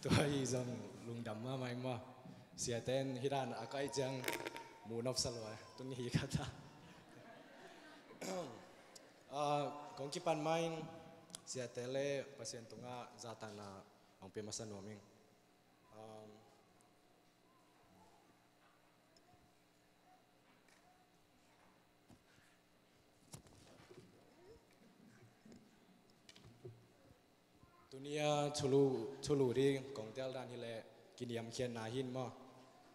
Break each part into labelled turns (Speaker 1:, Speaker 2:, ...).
Speaker 1: ตัวอีจังลุงดำมาไม่มาเสียเต้นฮิรันอากาศจังมูนอบสลวยตุนฮีกันนะกองกิปันไม่เสียเตเล่เปอร์เซ็นต์ตรงอ่ะจาตานาองเป็นมาสนวมิงตัวนี้ชุลูที่กองเตลดานฮิเลกินยำเขียนนาหินมั้ง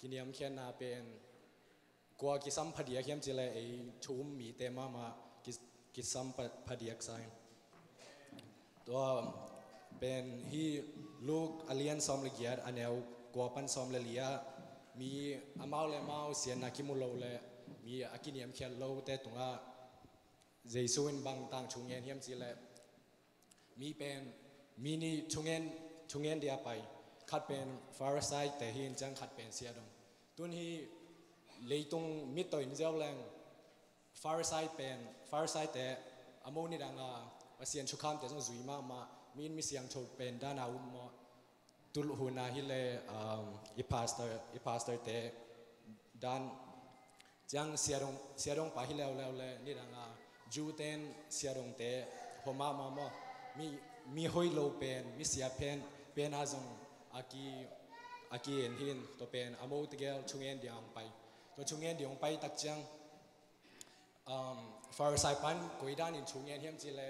Speaker 1: กินยำเขียนนาเป็นกว่ากิซัมพเดียเข้มจิเลไอชุมมีเตมากิซัมพเดียกไซตัวเป็นฮีลูกอเลียนซอมเลเกียร์อันเอวกว่าปันซอมเลเลียมีอามาเลมาเสียนักกิมุโลเลมีอากินยำเขียนโลเตตรงอ่ะเจสุนบางต่างชุงเงินเข้มจิเลมีเป็นมีนี่ชงเงินเดียไปขัดเป็นฟาริสัยแต่หินจังขัดเป็นเสียดงตัวนี้เลยตรงมิดตัวอินเจ้าแรงฟาริสัยแต่อโมนี่ดังอ่ะเสียนชุกคำแต่ต้องจุยมามีเสียงโชว์เป็นด้านอาวุธมาตุลหุนาฮิเลอีพาสเตอร์แต่ด้านจังเสียดงไปฮิเลวเลยนี่ดังอ่ะจูเตนเสียดงแต่พอมามีหอยโลเป็นมีเสียเป็นอาจงอากีเห็นหินตัวเป็นอโมตเกลชุงเงินเดียงไปตัวชุงเงินเดียงไปตักจังฟาร์ไซปันกุยด้านอินชุงเงินเฮียมจีเล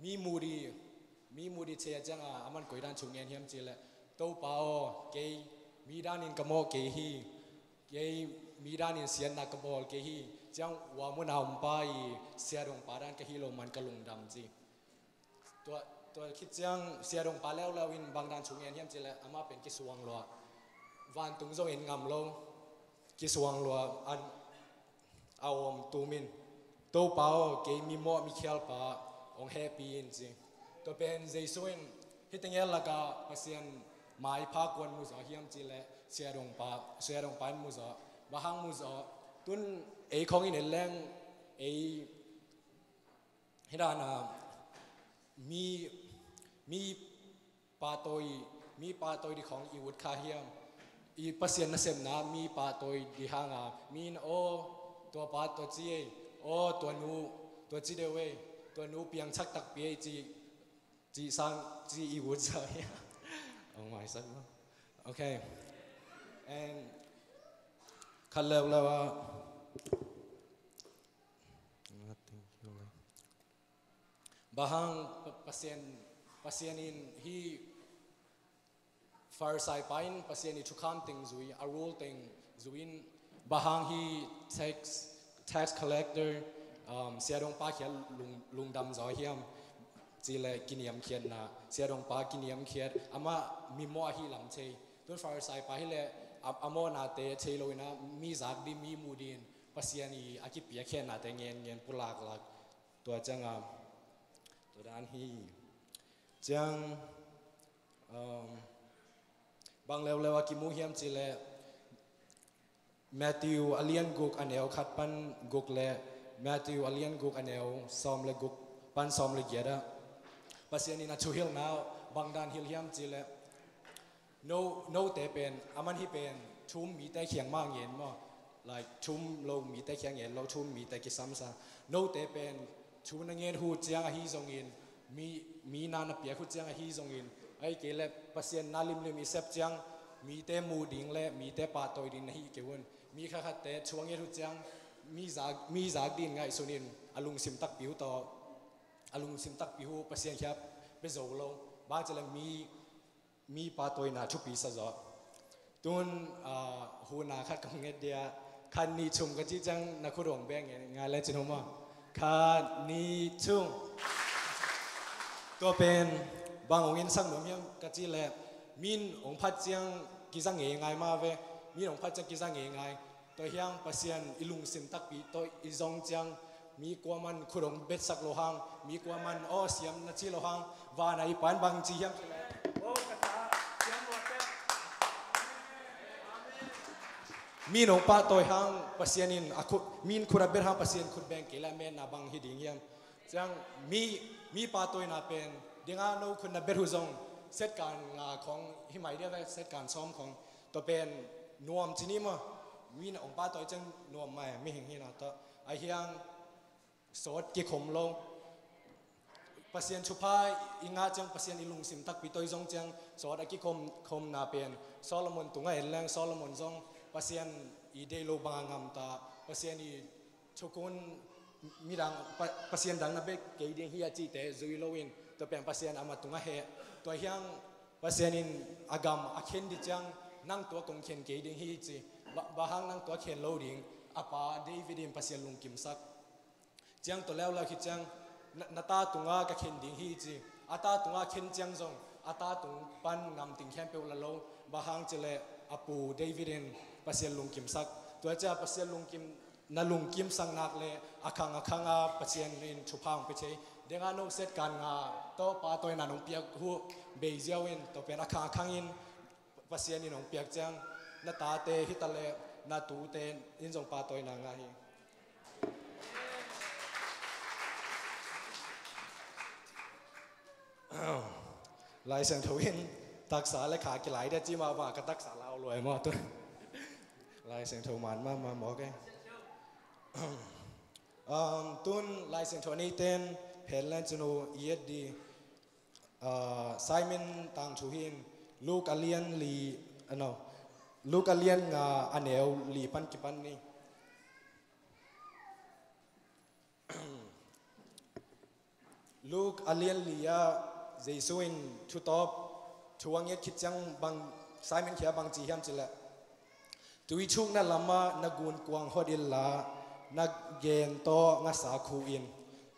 Speaker 1: มีมูดีเชียจังอามันกุยด้านชุงเงินเฮียมจีเลตัวเปล่าเกยมีด้านอินกโมเกยฮีเกยมีด้านอินเสียนนักบอลเกยฮีจังว่ามุนเอาไปเสียดงปาด้านเกยฮีโลมันกะลุงดำจีตัวคิดจังเสียดงปาแล้ววินบางด้านชุงเงินเฮียมจีเลอามาเป็นกิสวงลัววันตุงโจเห็นงำโลกิสวงลัวอันเอาตูมินตัวเปล่าเกยมีหม้อมีเขียวปะองแฮปปี้จริงตัวเป็นเจสุนฮิตเงี้ยละกาเปอร์เซ็นต์หมายพักวันมุสอเฮียมจีเลเสียดงปามุสอบางมุสอตุนของอินแรงฮิดานามีปาโตยที่ของอีวุฒคาเฮียมอีเปอร์เซ็นต์นั่นเสมนะมีปาโตยที่ห่างมีนโอตัวปาตัวจีโอตัวนูตัวจีเดเวตัวนูเปียงชักตักเปียจีสังจีอีวุฒใช่โอ้ไม่สักมั้งโอเค and คันเร็วแล้วว่าบางpasien in hi far side pain pasien i chukam ting zui a rule ting zuin bahang hi tax collector siadong pa khia lung dam zo hiam chile kiniam khian na siadong pa kiniam khiat ama mi mo hi lam chei tun far side pa hi le amo na te chei loina mi zak di mi mudin pasien i akipia khian na te ngen pulak lak tua changaตัวด้านฮีจังบางเลวว่ากิมูเฮียมจีเลแมทธิวอเลียนกุกอันเอวขัดปันกุกเลแมทธิวอเลียนกุกอันเอวซอมเลกุกปันซอมเลเกียดะปัสยานีนัชูฮิลนาวบางด้านฮิลเฮียมจีเลโนเตเป็นอามันฮีเป็นชุมมีแต่เขียงมากเย็นมั้ง like ชุมโลมีแต่เขียงเย็นเราชุมมีแต่กิซัมซาโนเตเป็นชูนังเงินหูเจียงฮีซงอินมีนานเปียขุเจียงฮีซงอินไอ้เกล็ดปัสยานาลิมมีเซปเจียงมีแต่มูดิงเล่มีแต่ปาตอยดินฮีเกวนมีข้าขัดแต่ช่วงเงินหูเจียงมีจากดินไงสุนินอลุงสิมตักผิวต่ออลุงสิมตักผิวปัสยาครับเป็นโจโลบางจะเลยมีปาตอยนาชุปีซะจ้ะตุนหูนาขัดกับเงินเดียคันนี้ชมกันจีจังนักขุดหงแบงไงเล่นจินหัวคานิชุงตัวเป็นบางองค์อินสังหนุ่มยังกะจีแลมินองพัดเจียงกิจังเงยมาเวมินองพัดเจียงกิจังเงยตัวยังปัสยันอิลุงสิมตักปีตัวอิจงเจียงมีกว่ามันขุดงเบ็ดสักโลหังมีกว่ามันอ้อเสียมนัชีโลหังวาในปานบางจียังมีน้องป้าตัวหางปัสยานินมีนคุระเบรหางปัสยานคุดแบงเกล้าแม่นาบังฮิดิงยังจังมีป้าตัวน่าเป็นเดี๋ยวงานเราคุณนับเบรหุจง เซตการของฮิมัยเดียวเซตการซ้อมของตัวเป็นนวมจีนี่มั้งวินองป้าตัวจังนวมไม่เห็นที่นะตัวไอเฮียงสดกี่ขมลงปัสยานชุพายอิงาจังปัสยานอิลุงสิมทักปีตัวจงจังสดไอกี่คมนาเป็นโซโลมอนตุงไอแรงโซโลมอนจงปัสยานอีเดโลบางงามตาปัสยานอีชุกุนมีดังปัสยานดังนับเบกเกยดิงเฮียจีเตจุยโลวินตัวเป็นปัสยานอามาตุงไอเฮตัวเฮียงปัสยานินอากามอาเคนดิจังนั่งตัวกงเคนเกยดิงเฮียจีบางนั่งตัวเคนโลดิงอาปาเดวิดินปัสยานลุงกิมซักจังตัวแล้วเราคิดจังนาตาตุงากะเข็นดิ่งฮีจีอาตาตุงาเข็นจังจงอาตาตุงปันงามติงแคมเปลละโลบาฮังเจเลอปูเดวิดินปัสยาลุงกิมซักตัวเจ้าปัสยาลุงกิมนาลุงกิมสังนักเลอาคังปัสยานินชุพางไปเชยเดงานกเซตการงาโตปาตัวนานงเปียกหูเบยเจียวินตัวเป็นอาคังอินปัสยานินงเปียกจังนาตาเตฮิตาเลนาตูเตอินจงปาตัวนางาฮีลายเส้นทวินตักษาและขากี่หลายได้จีมาว่าก็ตักษาเรารวยมากตัวลายเส้นทวมันมาหมอแกตุนลายเส้นทวนี้เต้นเพลเลนจูโนเอียดดีไซมินต่างชูหินลูกอเลียนลีลูกอเลียนอันเอวลีปันกิปันนี่ลูกอเลียนลียเจสุอินทุตอบทวงเงี้ยคิดจังบางสายมันเขียบางจีเฮียมจิละตุยชุกนั่นละมานักกุนกวางฮอดิลลานักเกนโตงัสาคูอิน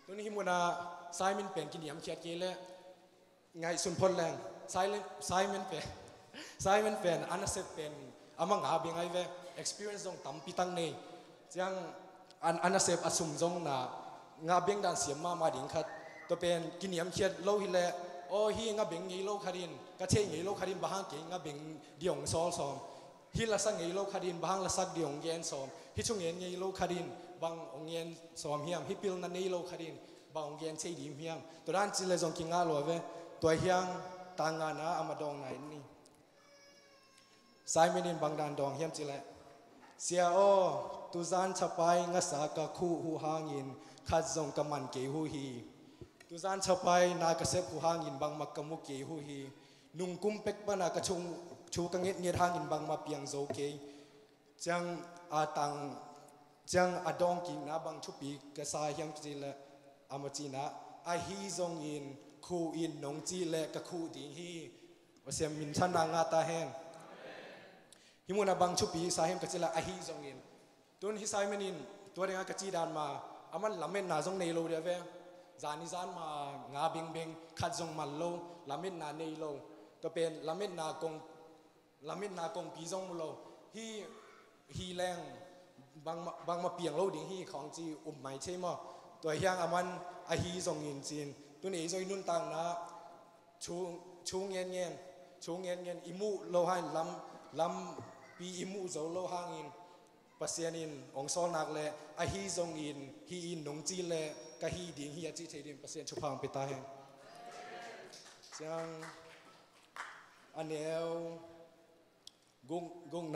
Speaker 1: ตัวนี้ฮิมุนาสายมันเป็นกินเหียมเขียดเกลไงสุนพลแรงสายมันเป็นอันนั้นเสพเป็นอามังอาเบียงไงเว experience ตรงตั้มปีตั้งนี่จังอันนั้นเสพอสุมจงน่ะงาเบียงดันเสียมาดิ่งคัดตัวเป็นกินเหียมเขียดโลหิเลโอ้ฮีงาเบงงี้โลคาดินกระเชงงี้โลคาดินบางเก่งงาเบงเดียงซอลซอมฮีละสังงี้โลคาดินบางละสักเดียงเย็นซอมฮีชงเย็นงี้โลคาดินบางองเย็นซอมเฮียมฮีปิลนันนี่โลคาดินบางองเย็นเชยดีเฮียมตัวด้านจิเลจงกิงอาโลเวตัวเฮียงต่างงานนะอามาดองไหนนี่สายมินินบางดานดองเฮียมจิเลเสียโอตุจานชับไปงาสากะคู่หูหางินขัดจงกำมันเกหูฮีตุจานชไปนากระเซบหูหางอินบางมักกมุกเกหูฮีนุ่งกุมเป็กปนากระชงชูกังเงียหางอินบางมาเปียงโจเกจังอาตังจังอาดองกิงนาบางชุปีกระสายยังจีละอามาจีนะอาฮีจงอินคูอินนงจีละกะคูดิงฮีว่าเสียมินชันนางาตาแหงฮิมุนาบางชุปีสาเหมกะจีละอาฮีจงอินตุนฮิสายมันินตัวเรื่องกะจีดานมาอามันลำเม็นนาจงในโลเดียเวจานิจานมางาเบงเบงขัดจงมันโลลามินนาเนยโลตัวเป็นลามินนากงปีจงมุโลฮีแรงบางมาเปียงโลดิ่งฮีของจีอุ่มไหมใช่ไหมตัวเฮียงอามันอาฮีจงยินจีนตัวนี้จอยนุ่นตังนะชูเงียนอิมูโลหันลำปีอิมูโจโลหางอินปัสยานินองซอนักเลอาฮีจงอินฮีอินนงจีเลกะฮีดิ่งฮีอาจิเทดินปัสยานชุพังไปตาแหงจังอันเดียวกง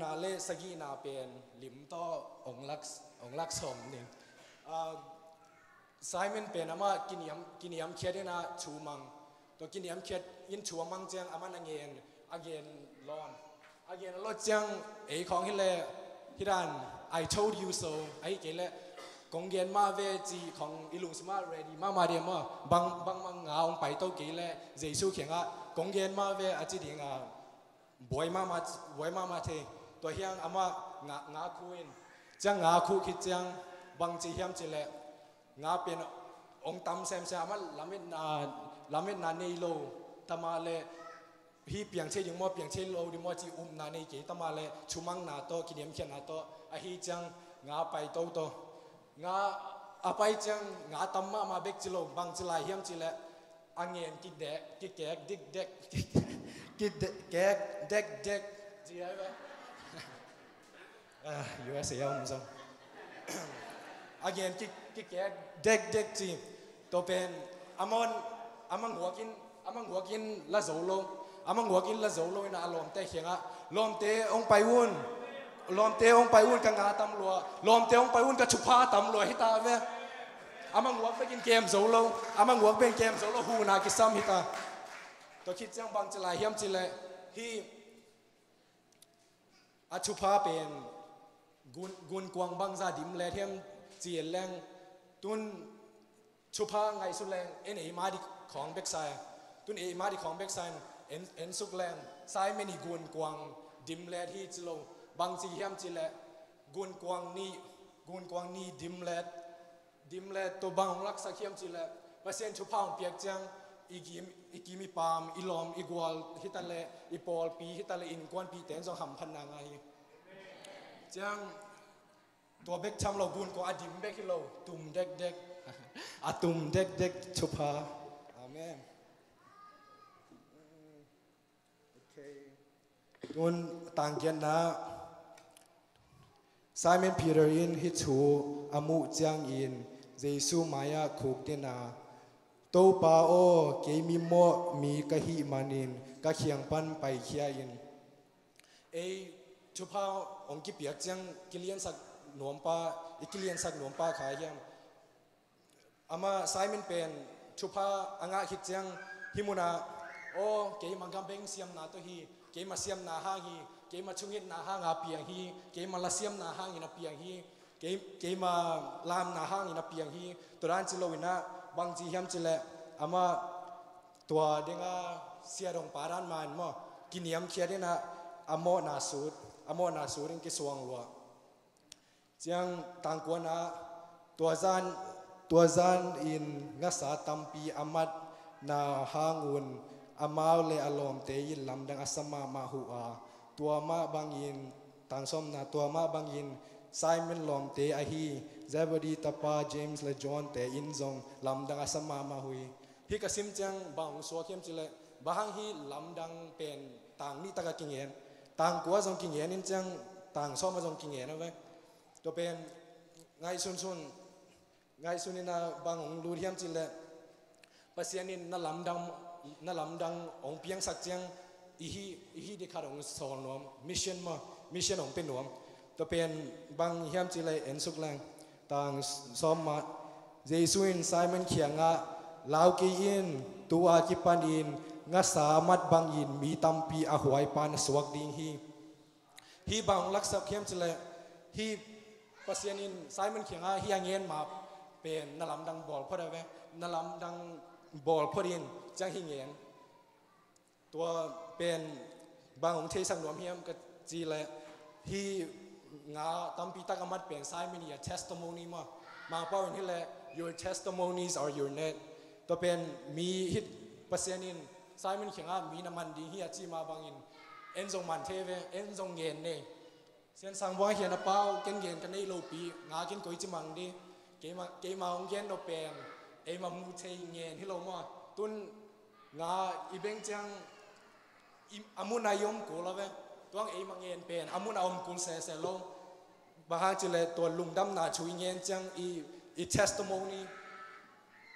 Speaker 1: นาเลสกีนาเป็นลิมต่อองลักสมนี่สายมันเป็นอามากินยำเคียดนะชูมังตัวกินยำเคียดยินชูมังจังอามันเงียนร้อนรถจังไอของฮิเลฮิรัน I told you so ไอเกลกงเงียนมาเวจีของอิลุงสมา ready มาเดียมาบางมังงาองไปโตเกลเจสูเขียงอ่ะกงเงียนมาเวอาจิดิงอ่ะบวยมาเทตัวเฮียงอามางาคูอินจังงาคูคิดจังบางจีเฮียมจิเลงาเป็นองตำเซมอามันลามินนาเนโลตมาเลฮีเปียงเชยยังมอเปียงเชยโลดิมอจีนาเนเกตมาเลชุมังนาโตกินยมเขียนนาโตอาฮีจังงาไปโตงาอาไปจังงาตัมมาเบกจิโลบางจิลายเฮียมจิเลอังเงียนกิดแกกดิกเด็กกิดแกกเด็กจีอะไรวะUSA เอาหมดจังอังเงียนกิดแกกเด็กจีตัวเป็นอามอน amang huakin la zolo amang huakin la zolo ina alom te hianga lom te ong pai un ka nga tam lo lom te ong pai un ka chupa tam lo hita ve amang huak bekin kem zolo amang huak ben kem zolo hu na ki sam hita to khit chang bang chala hiam chile hi a chupa pen gun kwang bang za dim le hem chiel leng tun chupa ngai su leng en ei ma diของเบ็กไซตุนเอมาที่ของเบ็กไซเอ็นสุกแลนไซไม่นี่กวนกวางดิมแลที่จิโลบางจีเฮียมจิเลกวนกวางนี่ดิมแลตัวบางของรักสักเฮียมจิเลเปอร์เซ็นต์ชุบผ้าของเปียกจังอีกิมีปามอีลอมอีกวอลฮิตาเลอีปอลปีฮิตาเลอินกวนปีเต็นจงหำพันนางไงจังตัวเบ็กทำเรากวนกวางอดิมเบ็กฮิโลตุ่มเด็กอะตุ่มเด็กชุบผ้าAmen. Okay. Nun tangkian na Simon Peter in hitu amu jiang in Jesu maya khuk dina to pa o ke mi mo mi ka hi manin ka khiang pan pai khia in e chupa ong ki piak jiang kilian sak nuam pa ikilian sak nuam pa kha hiam ama Simon pen chupa anga hitjang himuna o ke mangam beng siam na to hi ke ma siam na ha hi ke ma chungit na ha nga piang hi ke ma la siam na ha ina piang hi ke ma lam na ha ina piang hi toran chilowina bang ji hiam chile ama tua denga siarong paran man mo kiniam khiadena amo na surin ki suang lwa chiang tangkwana tua zan in ngasa tampi amat na hangun amaw le alom te yin lamdang asama ma hua tua ma bangin tangsom na tua ma bangin Simon lom te ahi Zebedee tapa James le John te in zong lamdang asama ma hui hi kasim chang bang so kem chile bahang hi lamdang pen tang ni taka kingen tang kwa zong kingen in chang tang som ma zong kingen ave to pen ngai sun ngai sunina bang ong lu hiam chile pasianin na lamdang ong piang sak chiang ihi de kharong sol nom mission ong penom to pen bang hiam chile en suk lang tang som ma jesuin Simon khianga lau ki in tua ki pan in nga samat bang in mi tampi a huai pan suak ding hi bang laksak hiam chile hi pasianin Simon khianga hi angen maเป็นนลำดังบอลพอได้ไหมนลำดังบอลพอดีนจังหิเงียนตัวเป็นบางองค์เทสังนวมเฮียมก็จีเลยที่งาตั้มปีตากมัดเป็นไซมินีtestimony มาเป้าอย่างนี้แหละ your testimonies are your net ตัวเป็นมีฮิตเปอร์เซ็นต์นินไซมินเขียงมีน้ำมันดีเฮียจีมาบางอินเอ็นทรงมันเทเวเอ็นทรงเงินเนี่ยเส้นสังวาเฮียนเป้าเก่งเงินกันในโลปีงากินก๋วยจิมังดีเกมาองเย็นเราเป็นมามูเทเงินที่เรามาตุนงาอีเบงจังอามุนายมกูแล้วเว้ยตัวมาเงินเป็นอามุนายมกูเสโลบางทีเลยตัวลุงดำนาช่วยเงินจังอี testimony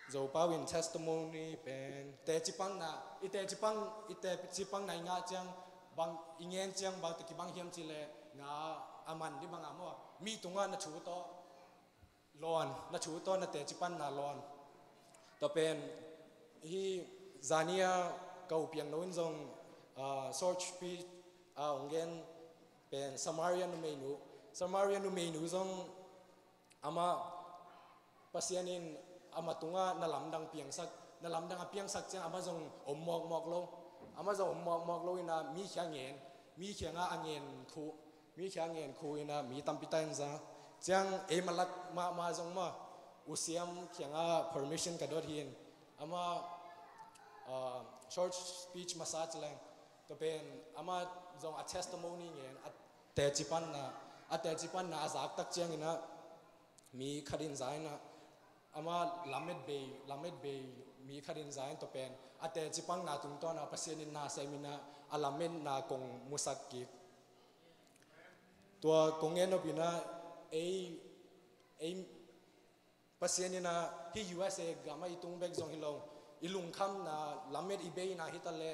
Speaker 1: โจป้าวิน testimony เป็นแต่จิปังนะแต่จิปังในงาจังบางเงินจังบางตะกี้บางเฮียมจีเลยงาอามันที่บางอามีตรงนั้นชูโตลอนนัชูต้นนัเตจิปันนาลอนต่อเป็นที่ซานียเก่าเพียงโน้นทรงสอร์ชปีองเกนเป็นสมาริยันเมนูทรงอามาปัสยานินอามาตุงะนลำดังเพียงสักนลำดังเพียงสักจังอามาทรงอมหมอกโลอามาทรงอมหมอกโลอินามีเขียงเงินมีเขียงเงินคูอินามีตัมปิตันซาจังมาลัดมาจงมาอุเซียมเขียงpermission กระโดดหินอามาshort speech มาซาจแรงตัวเป็นอามาจงtestimony เงี้ยแต่จิปันนะอาจากตักเจียงนะมีคดินใจนะอามาลำเม็ดเบย์มีคดินใจตัวเป็นแต่จิปังนาตุงต้นนะภาษาเนินนาเซมินะลำเม็ดนากงมุสักกิตัวกงเงินนบินะภาษาเนินนาที่ USA กามาอีตุงเบกจงฮิโล ilung kham na lamet ibei na hitale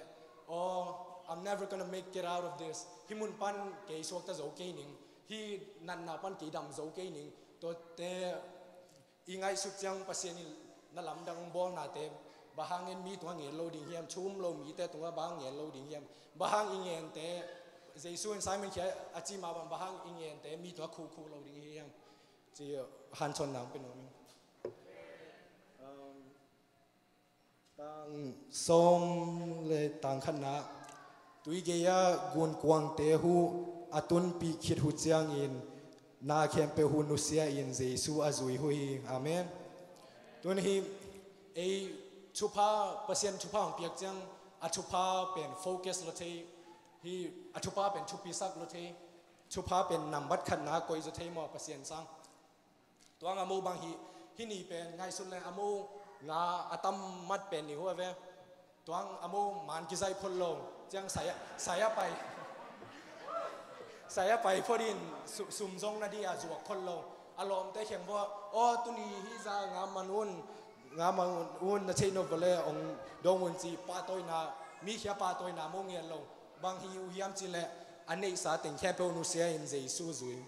Speaker 1: oh I'm never gonna make it out of this himun pan ke sok ta zo ke ning hi nan na pan ke dam zo ke ning to te ingai su chang pasien na lam dang bol na te bahangin mi tuang ngel lo ding hiam chum lo mi te tunga bang ngel lo ding hiam bahang ingen te Jesu and Simon kia achi ma ban bahang ingen te mi tua khu lo ding hiam chi han chon nang pe no mi tang som le tang khana tui ge ya gun kwang te hu atun pi khit hu chiang in na khem pe hu nu sia in Jesu azui hui amen tun hi ei chupa pasien chupa ang piak chang achupa pen focus lo thei hi achupa pen chupi sak lo thei chupa pen nambat khan na koi zo thei mo pasien sang tuang amu bang hi ni pen ngai sun le amu nga atam mat pen ni huwa ve tuang amu man ki zai phol lo chang saya pai phorin sum zong na dia zuak phol lo alom te khem bo o tuni hi za nga manun na chei no vale ong dong un chi pa toy na mi khia pa toy na mo ngel lo bang hi u hiam chi le anei sa teng khe pe nu sia in Jesu zui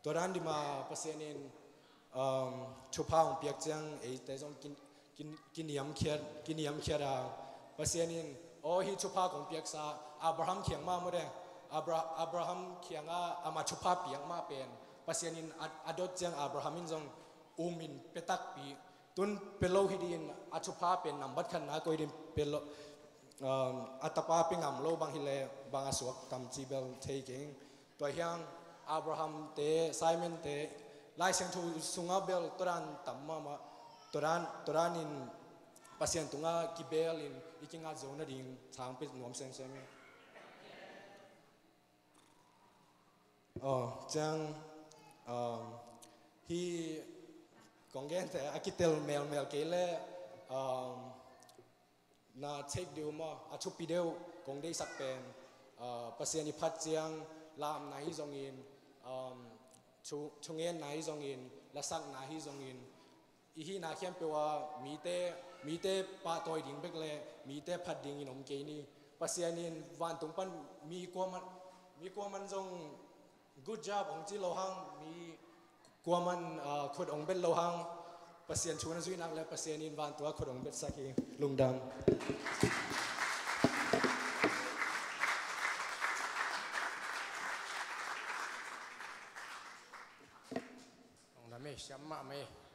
Speaker 1: to ran di ma pasenin chupa ong piak chang ei te jong kiniam khiar ra pasenin o hi chupa kong piak sa Abraham khiang ma mo de Abraham khianga ama chupa piang ma pen pasianin adot chang Abraham in jong umin petak pi tun pelo hidin achupa pen nambat khan na koidin pelo atapa pingam lo bang hile bang aswak tam chibel taking to hyang Abraham te Simon te lai seng thu sunga bel toran tamma ma toranin pasien tunga kibel in ikinga zona ding chang pe nom sem sem chang hi kongen te akitel mel kele na check deu ma achupi deu kong dei sak pen pasiani phat chiang lam na hi zong in chungen na hi zong in lasak na hi zong in i hi na khiam pe wa mi te pa toy ding bek le mi te phat ding in om ke ni pasianin wan tung pan mi ko man zong good job ong chi lo hang mi kwa man khod ong bet lo hang pasien chuna zui nak le pasien in van tua khod ong bet saki lungdam
Speaker 2: ong da me syam ma me